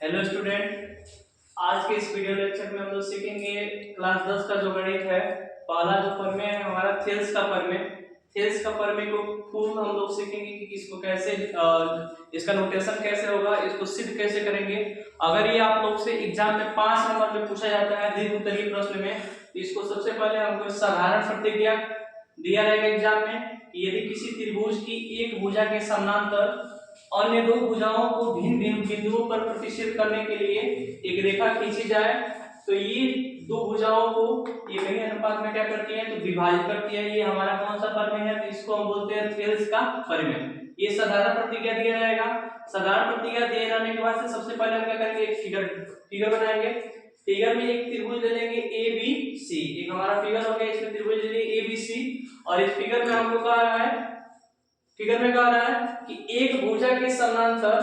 Hello student, आज के इस वीडियो लेक्चर में हम लोग सीखेंगे क्लास 10 का जो गणित है। पहला जो प्रमेय है हमारा थेल्स का प्रमेय। थेल्स का प्रमेय को फुल हम लोग सीखेंगे कि इसको कैसे इसका नोटेशन कैसे होगा, इसको सिद्ध कैसे करेंगे। अगर ये आप लोग से एग्जाम में 5 नंबर में पूछा जाता है दीर्घ उत्तरीय प्रश्न में, तो इसको सबसे पहले हमको साधारण प्रतिक्रिया दिया रहेगा एग्जाम में कि यदि किसी त्रिभुज की एक भुजा के समानांतर अन्य दो भुजाओं को भिन्न भिन्न बिंदुओं पर प्रतिच्छेद करने के लिए एक रेखा खींची जाए, तो ये दो भुजाओं को ये कहीं अनुपात में क्या करती है, तो विभाजित करती है। ये हमारा कौन सा प्रमेय है, तो इसको हम बोलते हैं थेल्स का प्रमेय। ये साधारण प्रतिक्रिया दिया जाएगा। साधारण प्रतिक्रिया दिए जाने के बाद से सबसे पहले हम क्या करेंगे, एक फिगर बनाएंगे। फिगर में एक त्रिभुज ले लेंगे ए बी सी। एक हमारा फिगर हो गया, इसमें त्रिभुज ले लिए ए बी सी। और इस फिगर में हमको कहा रहा है, फिगर में कह रहा है कि एक भुजा के समानांतर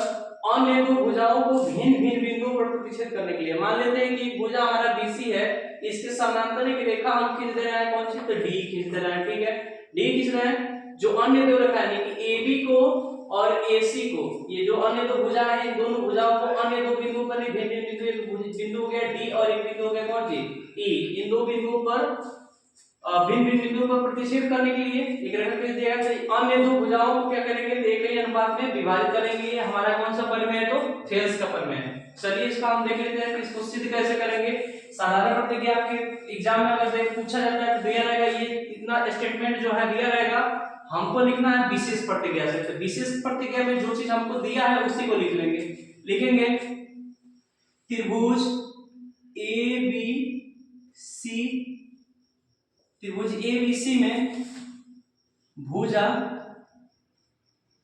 अन्य दो भुजाओं को भिन्न भिन्न बिंदुओं पर प्रतिच्छेद करने के लिए। मान लेते हैं कि भुजा हमारा BC है, इसके समानांतर एक रेखा हम खींच दे रहे हैं, कौन सी, तो D खींच दे रहे हैं। ठीक है, D खींच रहे हैं। जो अन्य दो रेखा यानी कि AB को और AC को, ये जो अन्य दो भुजा है, इन दोनों भुजाओं को अन्य दो बिंदुओं पर भिन्न भिन्न बिंदु, एक बिंदु हो गया D और एक बिंदु हो गया कौन सी, E। इन दो बिंदुओं पर भिन्न भिन्न बिंदुओं पर प्रतिच्छेद करने के लिए एक रेखा खींच दिया है। तो अन्य दो भुजाओं को क्या करेंगे, तो एक ही अनुपात में विभाजित करेंगे। ये हमारा कौन सा प्रमेय है, तो थेल्स का प्रमेय है। चलिए इसका हम देख लेते हैं कि इसको सिद्ध कैसे करेंगे। साधारण प्रतिक्रिया आपके एग्जाम में अगर पूछा जाता है तो दिया रहेगा, ये इतना स्टेटमेंट जो है दिया रहेगा। हमको लिखना है विशेष प्रतिक्रिया से। तो विशेष प्रतिक्रिया में जो चीज हमको दिया है उसी को लिख लेंगे। लिखेंगे त्रिभुज ABC, त्रिभुज ABC में भुजा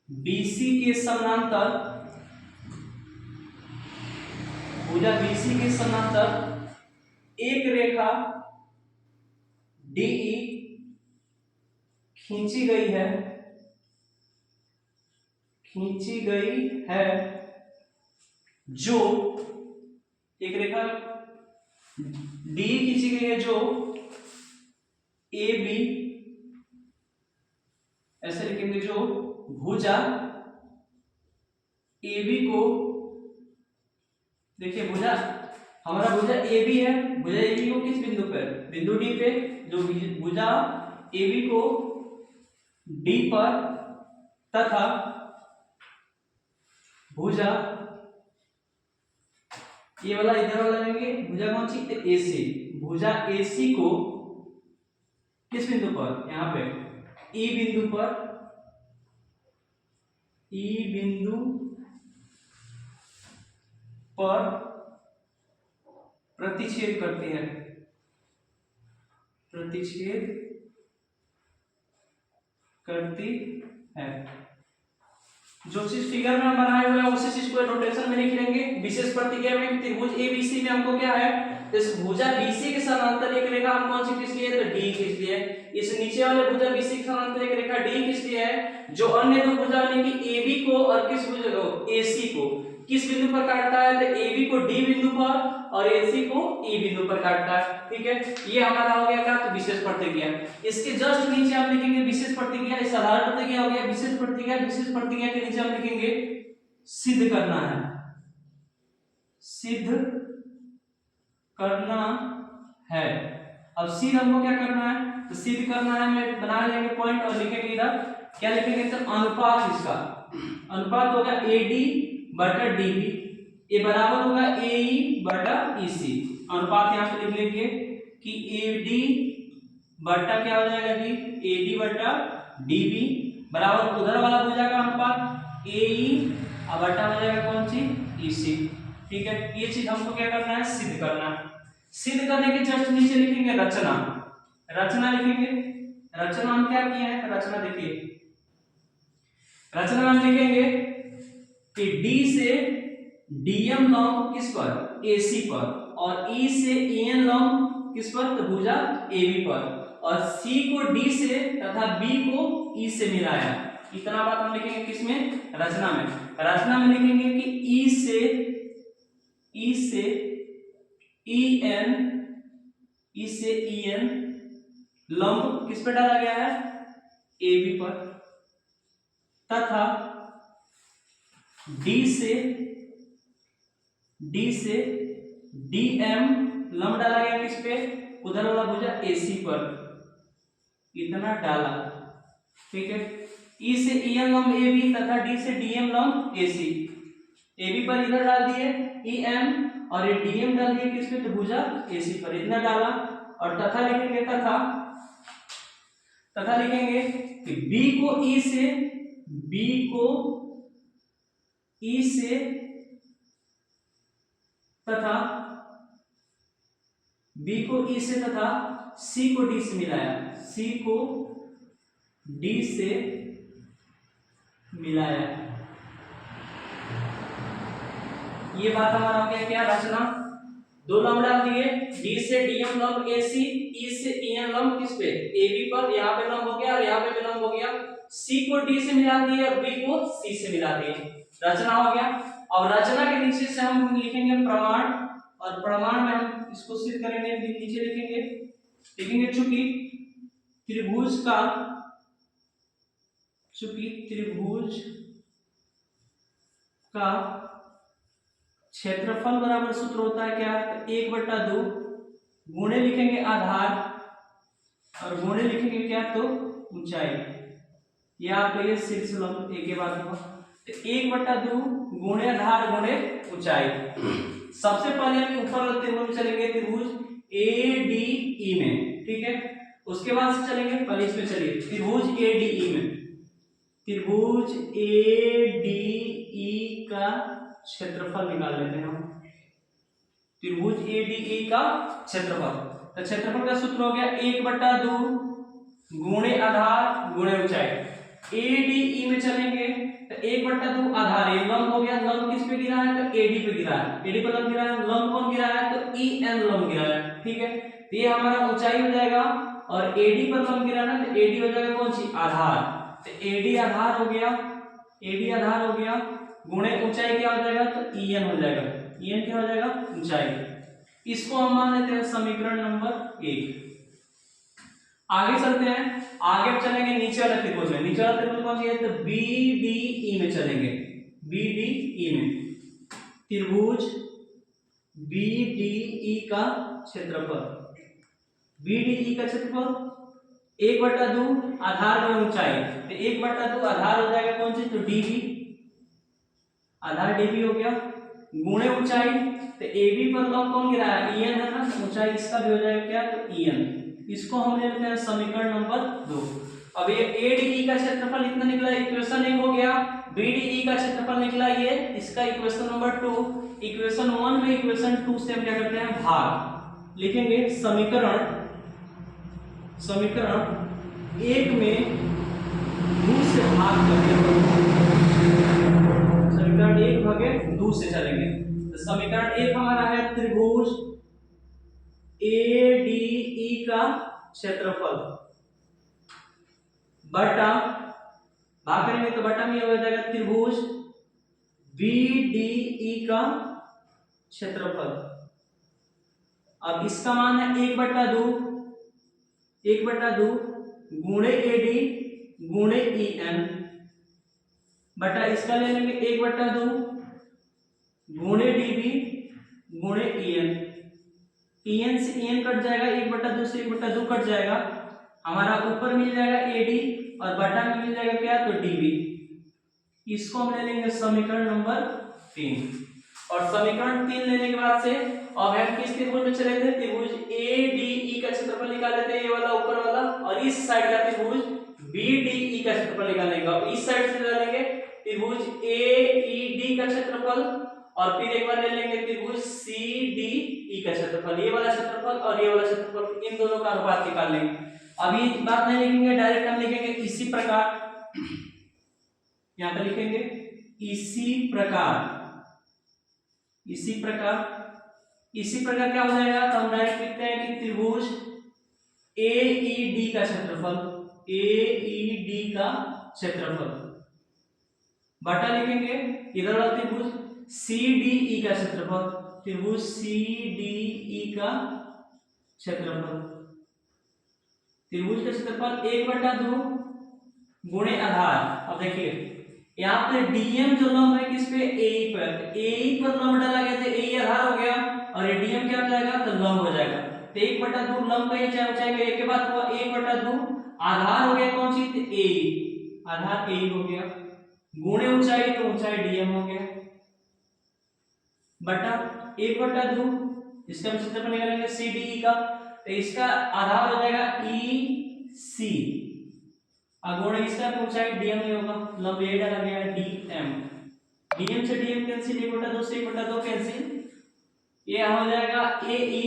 BC के समानांतर, भुजा BC के समानांतर एक रेखा DE खींची गई है, खींची गई है, जो एक रेखा DE खींची गई है जो AB, ऐसे लिखेंगे, जो भुजा AB को, देखिए भुजा हमारा भुजा AB है, भुजा AB को किस बिंदु पर, बिंदु D पे, जो भुजा AB को D पर तथा भुजा, ये वाला इधर वाला लेंगे, भुजा कौन सी, AC, भुजा AC को किस बिंदु पर, यहां पे E बिंदु पर, E बिंदु पर प्रतिच्छेद करती है, प्रतिच्छेद करती है। जो चीज फिगर में हम बनाए हुए हैं उसी चीज को नोटेशन में लिख लेंगे। विशेष प्रतिक्रिया में त्रिभुज ABC में हमको क्या है, इस भुजा BC के समानांतर एक रेखा हम कौन सी खींच लिए, तो D खींच लिए। इस नीचे वाले भुजा BC के समानांतर एक रेखा D खींच लिया है, जो अन्य दो भुजा यानी कि AB को और किस भुजा को, AC को किस बिंदु पर काटता है, तो AB को D बिंदु पर और AC को E बिंदु पर काटता है। ठीक है, ये हमारा हो गया क्या, तो विशेष प्रतिक्रिया। इसके जस्ट नीचे हम लिखेंगे विशेष प्रतिक्रिया। इस साधारण प्रतिक्रिया हो गया विशेष प्रतिक्रिया। विशेष प्रतिक्रिया के नीचे हम लिखेंगे सिद्ध करना है, सिद्ध करना है। अब सिद्ध हमको क्या करना है, तो सिद्ध करना है, मैं बना लेंगे पॉइंट और लिखेंगे इधर, क्या लिखेंगे, तो अनुपात, इसका अनुपात होगा AD बटा DB, ये बराबर होगा AE बटा EC। अनुपात यहां पे लिख लेंगे कि AD बटा क्या हो जाएगा जी, AD बटा DB बराबर उधर वाला भुजा का अनुपात AE और बटा हो जाएगा कौन सी, EC। ठीक है, ये चीज हमको क्या करना है, सिद्ध करना है। सिद्ध करने के जस्ट नीचे लिखेंगे रचना, रचना लिखेंगे। रचना हम क्या किए हैं, तो रचना देखिए, रचना हम लिखेंगे कि D से DM लंब किस पर, AC पर, और E से EN लंब किस पर, तो भुजा AB पर, और C को D से तथा B को E से मिलाया। इतना बात हम लिखेंगे किसमें, रचना में। रचना में लिखेंगे कि E से EN लंब किस पर डाला गया है, AB पर, तथा D से डी से डी एम लंब डाला गया किस पे, उधर वाला भुजा एसी पर, इतना डाला, ठीक है। ई से ई एम लंब ए बी तथा डी से डी एम लंब ए सी, ए बी पर इधर डाल दिए ई एम और ये डी एम डाल दिए किस पे, तो भुजा ए सी पर, इतना डाला। और तथा लिखेंगे, तथा लिखेंगे कि बी को ई से, बी को ई से तथा बी को ई से तथा सी को डी से मिलाया, सी को डी से मिलाया। ये बात हमारा हो गया क्या, रचना। दो लंब डाल दिए, डी से डीएम लंब एसी, ई से ईएम लंब किस पे, एबी पर, यहाँ पे लंब हो गया और यहाँ पे भी लंब हो गया। सी को डी से मिला दिए और बी को सी से मिला दिए, रचना हो गया। अब रचना के नीचे से हम लिखेंगे प्रमाण, और प्रमाण में हम इसको सिद्ध करेंगे, नीचे लिखेंगे चूंकि त्रिभुज का क्षेत्रफल बराबर सूत्र होता है क्या, 1/2 गुणे लिखेंगे आधार और गुणे लिखेंगे क्या, तो ऊंचाई। ये आपका ये शीर्ष लंब एक के बाद हुआ, तो 1/2 गुणे आधार गुणे ऊंचाई। सबसे पहले हम ऊपर वाले त्रिभुज में चलेंगे, त्रिभुज ADE में, ठीक है। उसके बाद से चलेंगे, पहले इसमें चलिए त्रिभुज ADE में, त्रिभुज ADE का क्षेत्रफल निकाल लेते हैं हम। त्रिभुज ADE का क्षेत्रफल, तो क्षेत्रफल का सूत्र हो गया 1/2 गुणे आधार गुणे ऊंचाई। ADE में चलेंगे तो 1/2 आधार, ये लंब हो गया, लंब किस पे गिरा है, तो AD पे गिरा है, AD पे लंब गिरा है, लंब कौन गिरा है, तो EN लंब गिरा है, ठीक है। तो ये हमारा ऊंचाई हो जाएगा, और AD पर लंब गिरा है तो AD हो जाएगा कौन सी, आधार, तो AD आधार हो गया, AD आधार हो गया, गुणे ऊंचाई क्या हो जाएगा, तो EN हो जाएगा, EN क्या हो जाएगा, ऊंचाई। इसको हम मान लेते हैं समीकरण नंबर 1। आगे चलते हैं, आगे हम चलेंगे नीचे वाले त्रिभुज में, नीचे वाला त्रिभुज कौन सी है, तो BDE में चलेंगे, BDE में त्रिभुज BDE का क्षेत्रफल, BDE का क्षेत्रफल 1/2 आधार गुणे ऊंचाई, तो 1/2 आधार हो जाएगा कौन सी, तो DB, आधार DB हो गया, गुणे ऊंचाई, तो AB पर लंब कौन गिरा है, EN है ना, ऊंचाई इसका भी हो जाएगा क्या, तो EN। इसको हम ले लेते हैं समीकरण नंबर 2। अब ये ADE का क्षेत्रफल इतना निकला, इक्वेशन 1 हो गया, BDE का क्षेत्रफल निकला ये, इसका इक्वेशन नंबर 2। इक्वेशन 1 में इक्वेशन 2 से हम क्या करते हैं, भाग लिखेंगे, समीकरण 1 में 2 से भाग करके, समीकरण 1 भागे 2 से चलेंगे, तो समीकरण 1 हमारा है त्रिभुज ADE का क्षेत्रफल बटा, भाग करेंगे तो बटा में हो जाएगा त्रिभुज BDE का क्षेत्रफल। अब इसका मान है 1/2 गुणे AD गुणे EN बटा, इसका ले लेंगे 1/2 गुणे DB गुणे EN, EN से EN कट जाएगा, 1/2 से 1/2 कट जाएगा, हमारा ऊपर मिल जाएगा AD और बटा में मिल जाएगा क्या, तो DB। इसको हम ले लेंगे समीकरण नंबर 3। और समीकरण 3 लेने के बाद से अब हम किस त्रिभुज में चले थे, त्रिभुज ADE का क्षेत्रफल निकाल लेते हैं, ये वाला ऊपर वाला, और इस साइड का त्रिभुज BDE का क्षेत्रफल निकालने का, इस साइड से निकालेंगे त्रिभुज AED का क्षेत्रफल, और फिर एक बार ले लेंगे त्रिभुज CDE का क्षेत्रफल, ये वाला क्षेत्रफल और ये वाला क्षेत्रफल, इन दोनों का अनुपात निकाल लेंगे। अभी बात नहीं लिखेंगे, डायरेक्ट हम लिखेंगे इसी प्रकार, यहां पे लिखेंगे इसी प्रकार क्या हो जाएगा, तो हम डायरेक्ट लिखते हैं कि त्रिभुज AED का क्षेत्रफल बटा लिखेंगे इधर वाला त्रिभुज CDE का क्षेत्रफल, त्रिभुज CDE का क्षेत्रफल, त्रिभुज का क्षेत्रफल 1/2 गुणे आधार। अब देखिए यहाँ पे डीएम जो लंब है किस पे, ए पर, ए पर लंब डाला गया तो ए आधार हो गया और ये डीएम क्या हो जाएगा, तो लंब हो जाएगा। तो 1/2 लंब का ये ऊंचाई का एक के बाद हुआ 1/2 आधार हो गया कौन सी, ए, आधार ए हो गया, गुणे ऊंचाई तो ऊंचाई डीएम हो गया, बटा 1/2 इसका क्षेत्रफल निकालेंगे सी डी ई का, तो इसका आधार हो जाएगा ई सी गुणे इसका ऊंचाई डीएम ही होगा, लंब ए डाला गया डीएम, डीएम से डीएम कैंसिल, 1/2 से 1/2 कैंसिल, ये हो जाएगा ए ई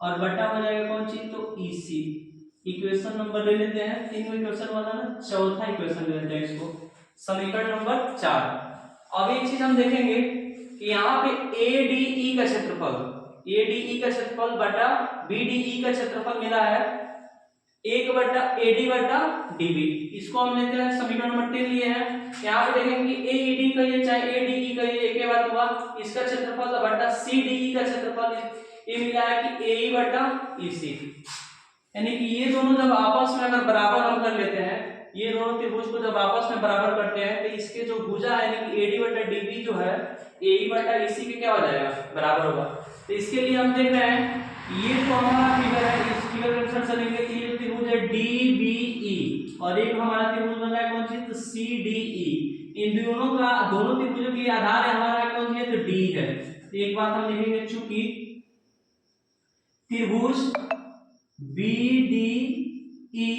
और बटा हो जाएगा कौन सी, तो ई सी। इक्वेशन नंबर ले लेते हैं, तीन इक्वेशन वाला ना, चौथा इक्वेशन ले लेते हैं इसको, समीकरण नंबर 4। अब एक चीज हम देखेंगे कि यहाँ पे ADE का क्षेत्रफल, ADE का क्षेत्रफल बटा BDE का क्षेत्रफल मिला है 1/AD/DB। इसको हम लेते हैं समीकरण नंबर 3 लिए हैं। यहाँ पे देखेंगे कि AED का ये चाहे ADE का ये एक के बाद हुआ, इसका क्षेत्रफल बटा CDE का क्षेत्रफल ये मिला है कि AE/EC, यानी कि ये दोनों जब आपस में अगर बराबर हम कर लेते हैं, ये दोनों त्रिभुज को जब आपस में बराबर करते हैं तो इसके जो भुजा है यानी कि AD/DB जो है AE/EC के क्या हो जाएगा, बराबर होगा। तो इसके लिए हम देख रहे हैं ये तो हमारा फिगर है, इस फिगर के अनुसार चलेंगे तो ये त्रिभुज है DBE और एक हमारा त्रिभुज बन रहा है कौन सी, तो CDE। इन दोनों त्रिभुजों की आधार है हमारा कौन सी है, तो D है। तो एक बात हम लिखेंगे, चूंकि त्रिभुज BDE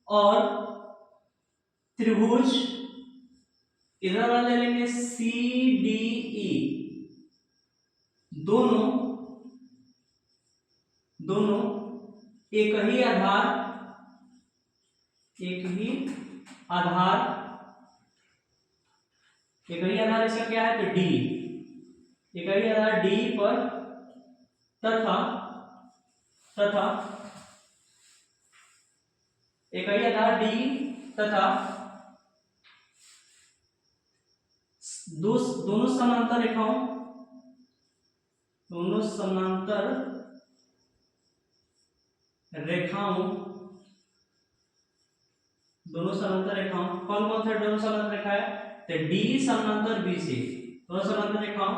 और त्रिभुज इधर वाला ले लेंगे CDE, दोनों एक ही आधार इसका क्या है, तो D, एक ही आधार D पर तथा एक ही आधार D तथा दोनों समांतर रेखाओं कौन कौन सा दोनों समांतर रेखा है, तो D समांतर BC, दोनों समांतर रेखाओं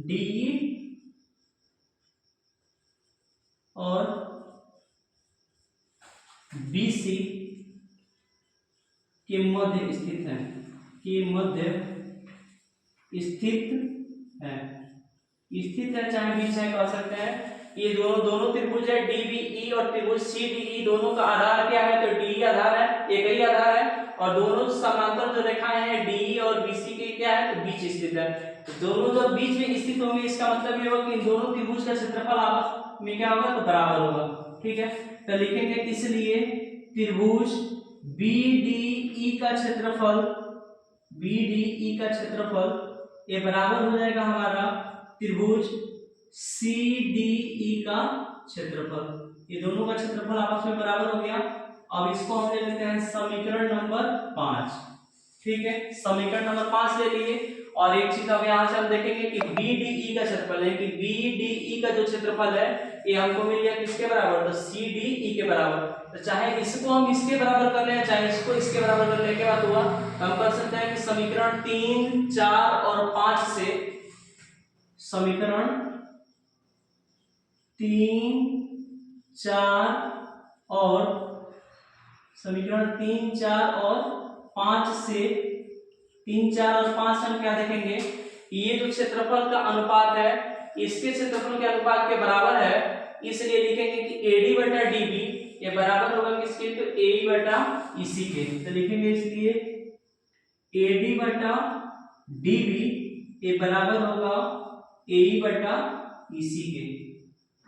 D और BC के मध्य स्थित है, चाहे बीच है कह सकते हैं। ये दोनों त्रिभुज है DBE और त्रिभुज CDE, दोनों का आधार क्या है, तो D आधार है, एक ही आधार है और दोनों समांतर जो रेखाएं हैं DE और BC के क्या है, तो बीच स्थित है। तो दोनों जब बीच में स्थित होंगे इसका मतलब ये होगा कि इन दोनों त्रिभुज का क्षेत्रफल आपस में क्या होगा, तो बराबर होगा। ठीक है, तो लिखेंगे इसलिए त्रिभुज BDE का क्षेत्रफल ये बराबर हो जाएगा हमारा त्रिभुज CDE का क्षेत्रफल। ये दोनों का क्षेत्रफल आपस में बराबर हो गया। अब इसको हम ले लेते हैं समीकरण नंबर 5। ठीक है, समीकरण नंबर 5 ले लिए। और एक चीज अब यहाँ से हम देखेंगे कि BDE का क्षेत्रफल है कि BDE का जो क्षेत्रफल है ये हमको मिल गया किसके बराबर, तो CDE के बराबर। तो चाहे इसको हम इसके बराबर कर लें चाहे इसको इसके बराबर कर लें, के बाद हुआ हम कर सकते हैं कि समीकरण 3, 4 और 5 से, समीकरण 3, 4 और 5 से 3, 4 और 5 हम क्या देखेंगे, ये जो क्षेत्रफल का अनुपात है इसके क्षेत्रफल के अनुपात के बराबर है, इसलिए लिखेंगे कि AD/DB ये बराबर होगा किसके, तो AE/EC के। तो लिखेंगे इसलिए AD/DB ये बराबर होगा AE/EC के।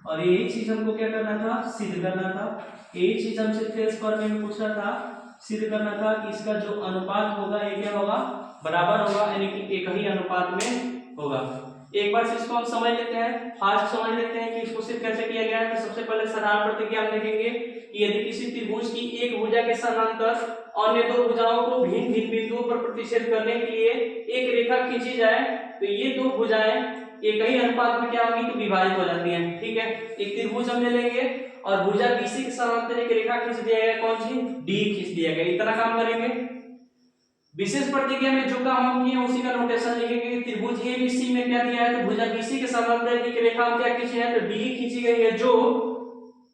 और यही चीज हमको क्या करना था, सिद्ध करना था। यही चीज हमसे थेल्स फॉर्मूले में पूछा था, सिद्ध करना था कि इसका जो अनुपात होगा ये क्या होगा, बराबर होगा, यानी कि एक ही अनुपात में होगा। एक बार से इसको हम समझ लेते हैं, फास्ट समझ लेते हैं कि इसको सिद्ध कैसे किया गया है। तो सबसे पहले साधारण प्रतिक्रिया हम देखेंगे कि यदि किसी त्रिभुज की एक भुजा के समानांतर अन्य दो भुजाओं को भिन्न भिन्न बिंदुओं पर प्रतिच्छेद करने के लिए एक रेखा खींची जाए तो ये दो भुजाएं एक ही अनुपात में क्या होंगी, तो विभाजित हो जाती हैं। ठीक है, एक त्रिभुज हम ले लेंगे और भुजा BC के समानांतर एक रेखा खींच दिया गया, कौन सी, D खींच दिया गया, इतना काम करेंगे। विशेष प्रतिक्रिया में जो काम हम किए उसी का नोटेशन लिखेंगे। त्रिभुज एबीसी में क्या दिया है, तो भुजा बीसी के समांतर एक रेखा हम क्या खींची है, तो डी खींची गई है, जो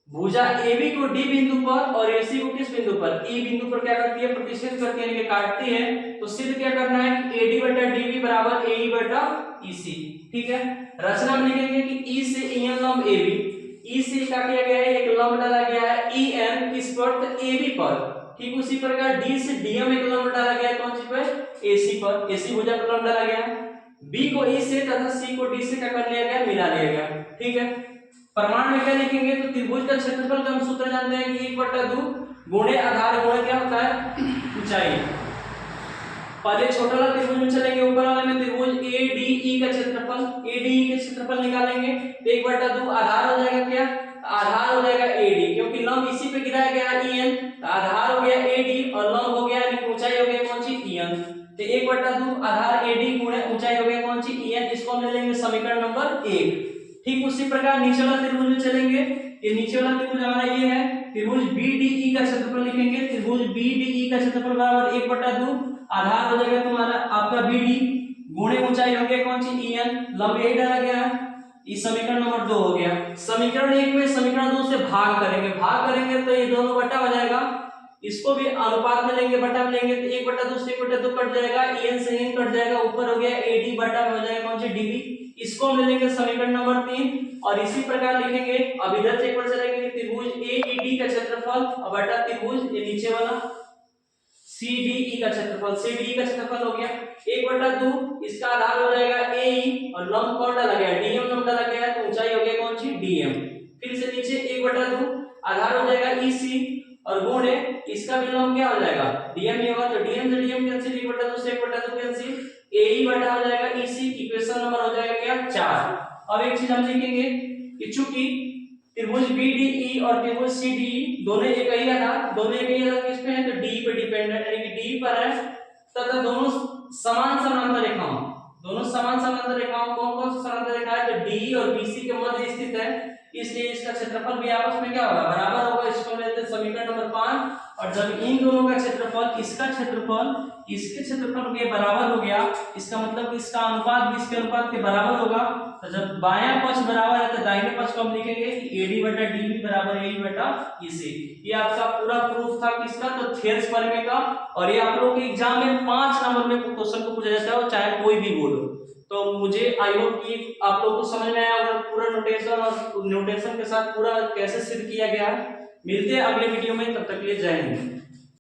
भुजा AB को D बिंदु पर और AC को किस बिंदु पर, E बिंदु पर क्या करती है, प्रतिच्छेद करती है, यानी कि काटती है। तो सिद्ध क्या करना है कि AD बटा DB बराबर AE बटा EC। ठीक है, रचना में लिखेंगे कि E से EN लंब AB, E से क्या किया गया है, एक लंब डाला गया है EN किस पर, तो AB पर। ठीक उसी प्रकार D से DM एक लंब डाला गया है, कौन सी पर, AC पर, AC भुजा पर लंब डाला गया है। B को E से तथा C को D से क्या कर लिया गया, मिला लिया गया। ठीक है, प्रमाण में क्या लिखेंगे, तो त्रिभुज का क्षेत्रफल का हम सूत्र जानते हैं कि 1/2 गुणे आधार गुणे क्या होता है, ऊंचाई। पहले छोटा वाला त्रिभुज में चलेंगे, ऊपर वाले में त्रिभुज ADE का क्षेत्रफल, ADE के क्षेत्रफल निकालेंगे तो 1/2 आधार हो जाएगा क्या, आधार हो जाएगा AD, क्योंकि लंब इसी पे गिराया गया EN, तो आधार हो गया AD और लंब हो गया यानी ऊंचाई हो गई कौन सी, EN। तो 1/2 आधार AD गुणे ऊंचाई हो गई कौन सी, EN। इसको हम ले लेंगे समीकरण नंबर 1। ठीक उसी प्रकार नीचे वाला त्रिभुज में चलेंगे, ये नीचे वाला त्रिभुज हमारा ये है, त्रिभुज BDE का क्षेत्रफल लिखेंगे, त्रिभुज BDE का क्षेत्रफल बराबर 1/2 आधार हो जाएगा तुम्हारा आपका BD गुणे ऊंचाई हो गया कौन सी, EN, लंब यही डाला गया है। इस समीकरण नंबर 2 हो गया। समीकरण 1 में समीकरण 2 से भाग करेंगे तो ये दोनों बटा हो जाएगा, इसको भी अनुपात में लेंगे, बटा में लेंगे तो 1/2 से 1/2 कट जाएगा, EN से EN कट जाएगा, ऊपर हो गया AD बटा में हो जाएगा कौन सी, DB। इसको हम ले लेंगे समीकरण नंबर 3 और इसी प्रकार लिखेंगे। अब इधर से एक बार चलेंगे कि त्रिभुज AED का क्षेत्रफल बटा त्रिभुज ये नीचे वाला CDE का क्षेत्रफल, CDE का क्षेत्रफल हो गया 1/2, इसका आधार हो जाएगा AE और लंब कौन डाला गया, DM लंब डाला गया है, तो ऊंचाई हो गया कौन सी, DM। फिर से नीचे 1/2 आधार हो जाएगा EC और गुणे इसका भी लंब क्या हो जाएगा, DM ही होगा, तो DM से DM कैंसिल, 1/2 से 1/2 कैंसिल, AE बटा हो जाएगा EC। इक्वेशन नंबर हो जाएगा क्या, 4। अब एक चीज हम लिखेंगे कि चूंकि त्रिभुज BDE और त्रिभुज CDE दोनों एक ही आधार, दोनों एक ही आधार किस पे है, तो D पे डिपेंड है, यानी कि D पर है, तथा दोनों समान समांतर रेखाओं, दोनों समान समांतर रेखाओं, कौन कौन सी समांतर रेखा है, तो D और BC के मध्य स्थित है, इसलिए इसका क्षेत्रफल भी आपस में क्या होगा, बराबर होगा। इसको लेते हैं समीकरण नंबर 5, और जब इन दोनों का क्षेत्रफल, इसका क्षेत्रफल इसके क्षेत्रफल के बराबर हो गया, इसका मतलब कि इसका अनुपात भी इसके अनुपात के बराबर होगा, तो जब बायां पक्ष बराबर है तो दाहिने पक्ष को हम लिखेंगे कि AD बटा DB बराबर AE बटा EC। ये आपका पूरा प्रूफ था किसका, तो थेल्स प्रमेय का। और ये आप लोगों के एग्जाम में 5 नंबर में क्वेश्चन को पूछा जाता है, चाहे कोई भी बोर्ड हो। तो मुझे आई होप कि आप लोगों को समझ में आया होगा पूरा नोटेशन, और नोटेशन के साथ पूरा कैसे सिद्ध किया गया है। मिलते हैं अगले वीडियो में, तब तक के लिए जय हिंद।